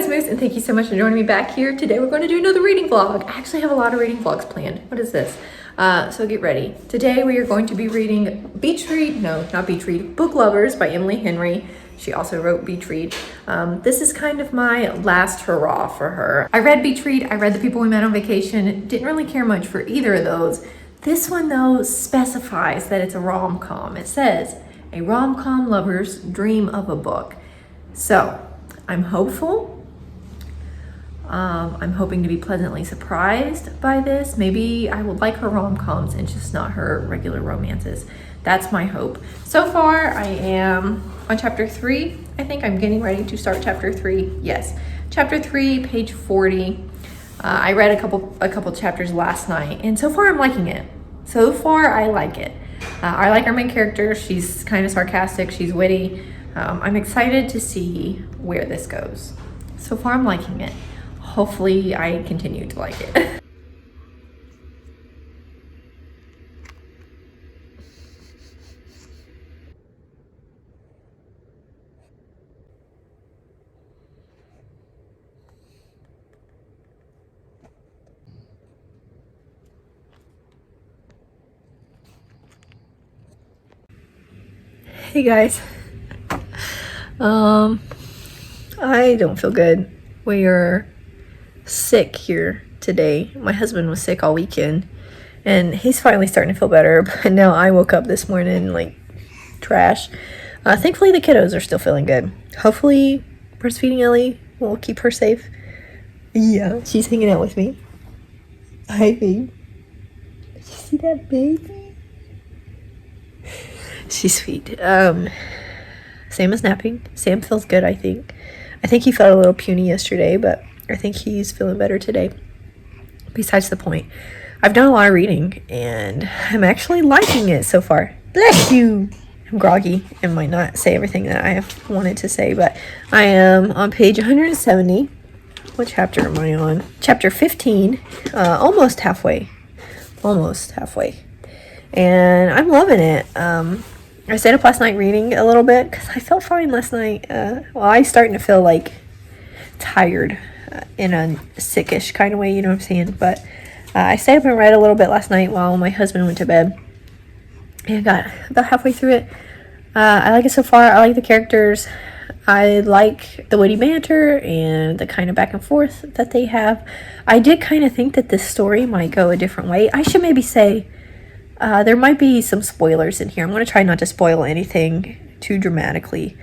Cosmos, and thank you so much for joining me back here. Today we're going to do another reading vlog. I actually have a lot of reading vlogs planned. What is this? So get ready. Today we are going to be reading Book Lovers by Emily Henry. She also wrote Beach Read. This is kind of my last hurrah for her. I read Beach Read, I read The People We Met on Vacation. Didn't really care much for either of those. This one though specifies that it's a rom-com. It says, a rom-com lover's dream of a book. So I'm hopeful. I'm hoping to be pleasantly surprised by this. Maybe I will like her rom-coms and just not her regular romances. That's my hope. So far, I am on chapter 3. I think I'm getting ready to start chapter 3. Yes, chapter 3, page 40. I read a couple chapters last night, and so far I'm liking it. So far, I like it. I like our main character. She's kind of sarcastic. She's witty. I'm excited to see where this goes. So far, I'm liking it. Hopefully, I continue to like it. Hey guys. I don't feel good. We are sick here today. My husband was sick all weekend and he's finally starting to feel better, but now I woke up this morning like trash. Thankfully the kiddos are still feeling good. Hopefully breastfeeding Ellie will keep her safe. Yeah, she's hanging out with me. Hi babe. Did you see that baby? She's sweet. Sam is napping. Sam feels good, I think. I think he felt a little puny yesterday, but I think he's feeling better today. Besides the point, I've done a lot of reading, and I'm actually liking it so far. Bless you! I'm groggy and might not say everything that I have wanted to say, but I am on page 170. What chapter am I on? Chapter 15. Almost halfway. Almost halfway. And I'm loving it. I stayed up last night reading a little bit because I felt fine last night. I'm starting to feel like tired in a sickish kind of way, you know what I'm saying? But I stayed up and read a little bit last night while my husband went to bed. And got about halfway through it. I like it so far. I like the characters. I like the witty banter and the kind of back and forth that they have. I did kind of think that this story might go a different way. I should maybe say there might be some spoilers in here. I'm going to try not to spoil anything too dramatically.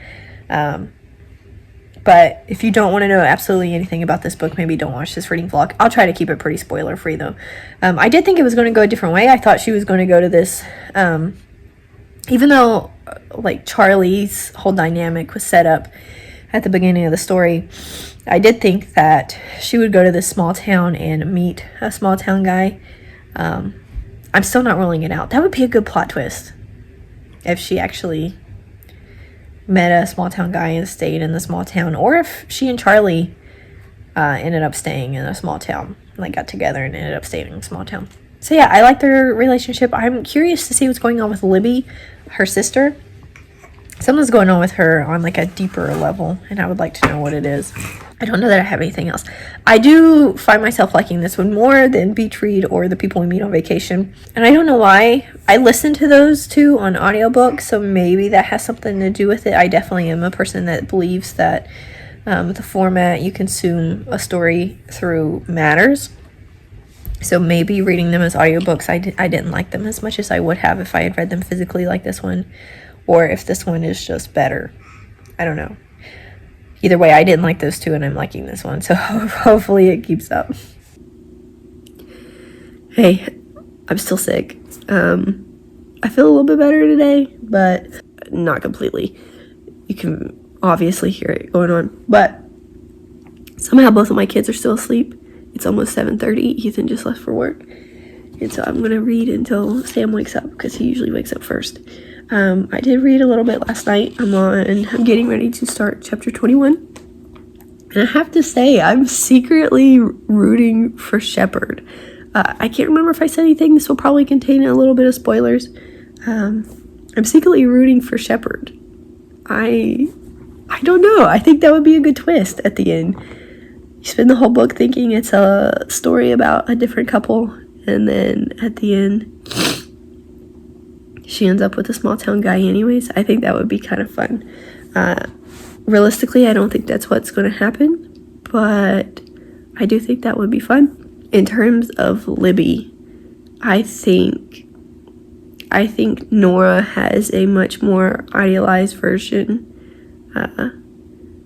But if you don't want to know absolutely anything about this book, maybe don't watch this reading vlog. I'll try to keep it pretty spoiler free though. I did think it was going to go a different way. I thought she was going to go to this, even though like Charlie's whole dynamic was set up at the beginning of the story, I did think that she would go to this small town and meet a small town guy. I'm still not ruling it out. That would be a good plot twist if she actually met a small town guy and stayed in the small town, or if she and Charlie ended up staying in a small town, like got together and ended up staying in a small town. So yeah, I like their relationship. I'm curious to see what's going on with Libby, her sister. Something's going on with her on like a deeper level, and I would like to know what it is. I don't know that I have anything else. I do find myself liking this one more than Beach Read or The People We Meet on Vacation. And I don't know why. I listen to those two on audiobook, so maybe that has something to do with it. I definitely am a person that believes that the format you consume a story through matters. So maybe reading them as audiobooks, I didn't like them as much as I would have if I had read them physically like this one. Or if this one is just better. I don't know. Either way, I didn't like those two and I'm liking this one. So hopefully it keeps up. Hey, I'm still sick. I feel a little bit better today, but not completely. You can obviously hear it going on. But somehow both of my kids are still asleep. It's almost 7:30. Ethan just left for work. And so I'm going to read until Sam wakes up because he usually wakes up first. I did read a little bit last night. I'm getting ready to start chapter 21. And I have to say, I'm secretly rooting for Shepherd. I can't remember if I said anything. This will probably contain a little bit of spoilers. I'm secretly rooting for Shepherd. I don't know. I think that would be a good twist at the end. you spend the whole book thinking it's a story about a different couple, and then at the end she ends up with a small town guy anyways. I think that would be kind of fun. Realistically, I don't think that's what's going to happen, but I do think that would be fun. In terms of Libby, I think Nora has a much more idealized version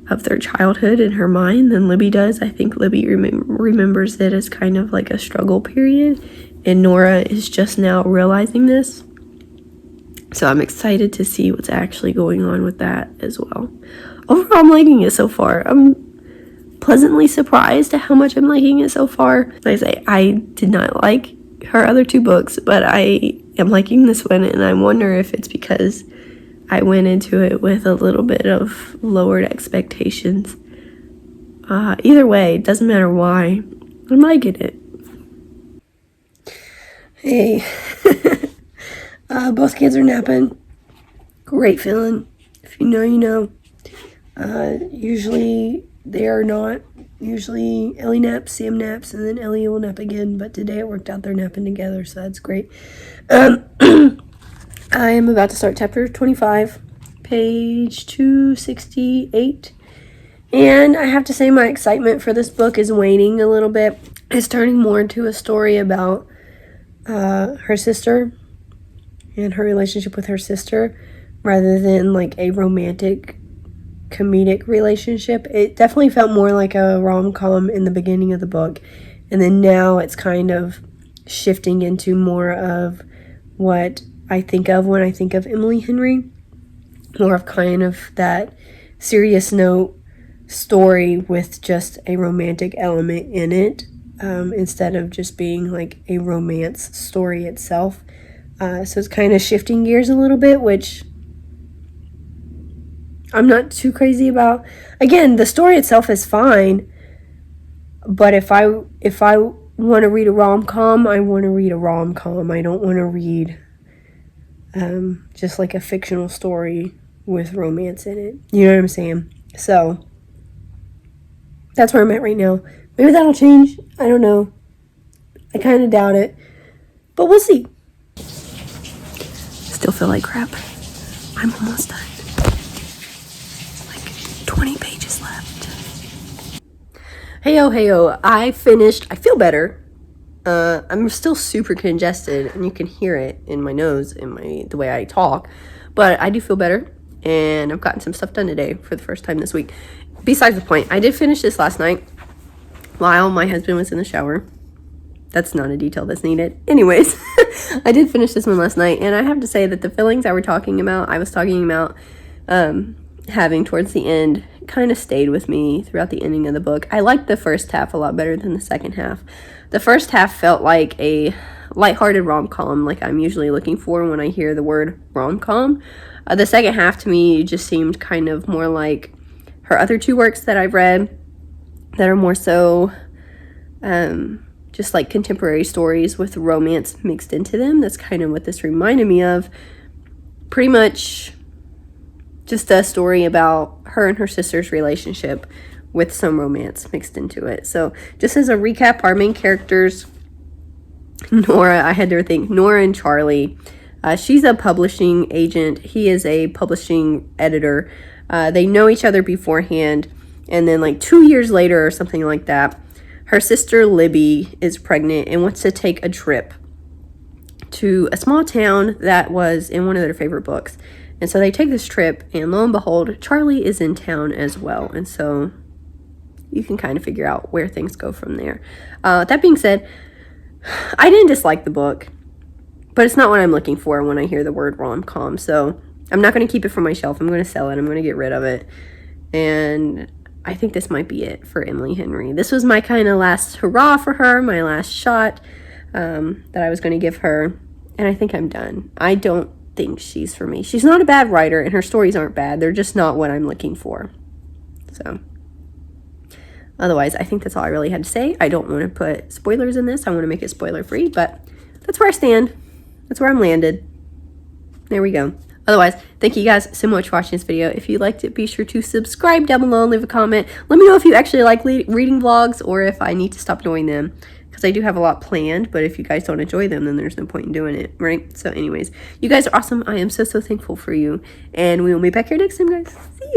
of their childhood in her mind than Libby does. I think Libby remembers it as kind of like a struggle period, and Nora is just now realizing this. So I'm excited to see what's actually going on with that as well. Overall, I'm liking it so far. I'm pleasantly surprised at how much I'm liking it so far. Like I say, I did not like her other two books, but I am liking this one, and I wonder if it's because I went into it with a little bit of lowered expectations. Either way, it doesn't matter why. I'm liking it. Hey. Both kids are napping. Great feeling. If you know, you know. Usually they are not. Usually Ellie naps, Sam naps, and then Ellie will nap again. But today it worked out they're napping together, so that's great. I am about to start chapter 25, page 268. And I have to say my excitement for this book is waning a little bit. It's turning more into a story about her sister and her relationship with her sister rather than like a romantic comedic relationship. It definitely felt more like a rom-com in the beginning of the book, and then now it's kind of shifting into more of what I think of when I think of Emily Henry, more of kind of that serious note story with just a romantic element in it, instead of just being like a romance story itself. So it's kind of shifting gears a little bit, which I'm not too crazy about. Again, the story itself is fine, but if I want to read a rom-com, I want to read a rom-com. I don't want to read just like a fictional story with romance in it. You know what I'm saying? So that's where I'm at right now. Maybe that'll change. I don't know. I kind of doubt it, but we'll see. Still feel like crap. I'm almost done. Like 20 pages left. Heyo, I finished. I feel better. I'm still super congested, and you can hear it in my nose, in the way I talk, but I do feel better, and I've gotten some stuff done today for the first time this week. Besides the point, I did finish this last night while my husband was in the shower. That's not a detail that's needed. Anyways, I did finish this one last night, and I have to say that the feelings I was talking about having towards the end kind of stayed with me throughout the ending of the book. I liked the first half a lot better than the second half. The first half felt like a lighthearted rom-com, like I'm usually looking for when I hear the word rom-com. The second half to me just seemed kind of more like her other two works that I've read that are more so just like contemporary stories with romance mixed into them. That's kind of what this reminded me of. Pretty much just a story about her and her sister's relationship with some romance mixed into it. So just as a recap, our main characters, Nora, I had to think, Nora and Charlie. She's a publishing agent. He is a publishing editor. They know each other beforehand. And then like 2 years later or something like that, her sister Libby is pregnant and wants to take a trip to a small town that was in one of their favorite books. And so they take this trip, and lo and behold, Charlie is in town as well. And so you can kind of figure out where things go from there. That being said, I didn't dislike the book, but it's not what I'm looking for when I hear the word rom-com. So I'm not going to keep it for my shelf. I'm going to sell it. I'm going to get rid of it. And I think this might be it for Emily Henry. This was my kind of last hurrah for her, my last shot that I was going to give her. And I think I'm done. I don't think she's for me. She's not a bad writer, and her stories aren't bad. They're just not what I'm looking for. So otherwise, I think that's all I really had to say. I don't want to put spoilers in this. I want to make it spoiler free, but that's where I stand. That's where I'm landed. There we go. Otherwise, thank you guys so much for watching this video. If you liked it, be sure to subscribe down below and leave a comment. Let me know if you actually like reading vlogs or if I need to stop doing them, because I do have a lot planned, but if you guys don't enjoy them, then there's no point in doing it, right? So anyways, you guys are awesome. I am so thankful for you, and we will be back here next time, guys. See you.